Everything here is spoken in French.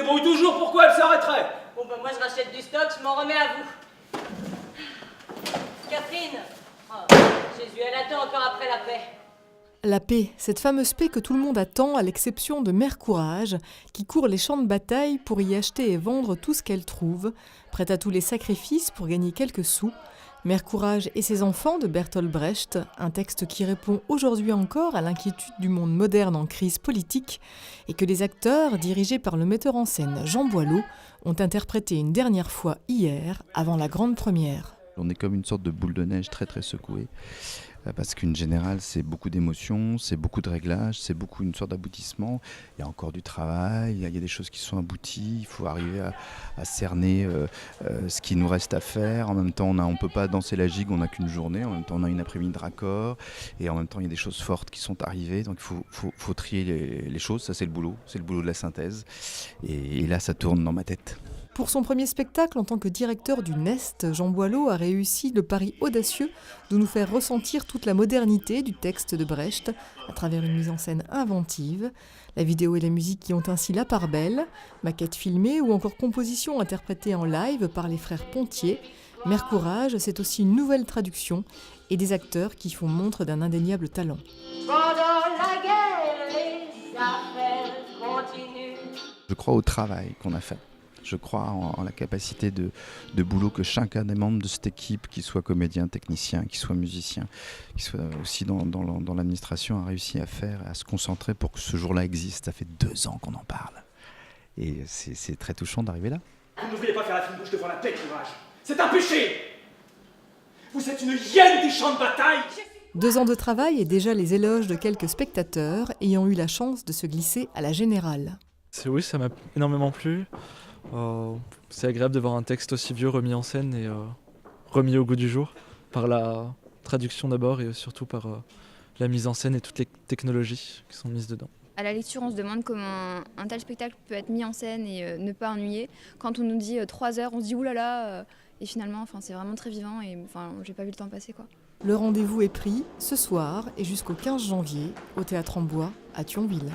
débrouille toujours, pourquoi elle s'arrêterait? Bon bah moi je rachète du stock, je m'en remets à vous. Catherine, oh, Jésus, elle attend encore après la paix. La paix, cette fameuse paix que tout le monde attend, à l'exception de Mère Courage, qui court les champs de bataille pour y acheter et vendre tout ce qu'elle trouve, prête à tous les sacrifices pour gagner quelques sous. Mère Courage et ses enfants de Bertolt Brecht, un texte qui répond aujourd'hui encore à l'inquiétude du monde moderne en crise politique et que les acteurs, dirigés par le metteur en scène Jean Boileau, ont interprété une dernière fois hier, avant la grande première. On est comme une sorte de boule de neige très très secouée, parce qu'une générale c'est beaucoup d'émotions, c'est beaucoup de réglages, c'est beaucoup une sorte d'aboutissement. Il y a encore du travail, il y a des choses qui sont abouties, il faut arriver à cerner ce qui nous reste à faire. En même temps on ne peut pas danser la gigue, on n'a qu'une journée, en même temps on a une après-midi de raccord, et en même temps il y a des choses fortes qui sont arrivées, donc il faut trier les choses, ça c'est le boulot de la synthèse, et là ça tourne dans ma tête. Pour son premier spectacle en tant que directeur du Nest, Jean Boileau a réussi le pari audacieux de nous faire ressentir toute la modernité du texte de Brecht à travers une mise en scène inventive. La vidéo et la musique y ont ainsi la part belle, maquette filmée ou encore composition interprétée en live par les frères Pontier. Mère Courage, c'est aussi une nouvelle traduction et des acteurs qui font montre d'un indéniable talent. Pendant la guerre, les affaires continuent. Je crois au travail qu'on a fait. Je crois en la capacité de boulot que chacun des membres de cette équipe, qu'il soit comédien, technicien, qu'il soit musicien, qu'il soit aussi dans l'administration, a réussi à faire, à se concentrer pour que ce jour-là existe. Ça fait 2 ans qu'on en parle. Et c'est très touchant d'arriver là. Vous ne devriez pas faire la fine bouche devant la paix, Courage. C'est un péché. Vous êtes une hyène des champs de bataille. 2 ans de travail et déjà les éloges de quelques spectateurs ayant eu la chance de se glisser à la générale. Oui, ça m'a énormément plu. C'est agréable de voir un texte aussi vieux remis en scène et remis au goût du jour par la traduction d'abord et surtout par la mise en scène et toutes les technologies qui sont mises dedans. À la lecture, on se demande comment un tel spectacle peut être mis en scène et ne pas ennuyer. Quand on nous dit 3 heures, on se dit oulala, et finalement c'est vraiment très vivant et j'ai pas vu le temps passer, quoi. Le rendez-vous est pris ce soir et jusqu'au 15 janvier au Théâtre en Bois à Thionville.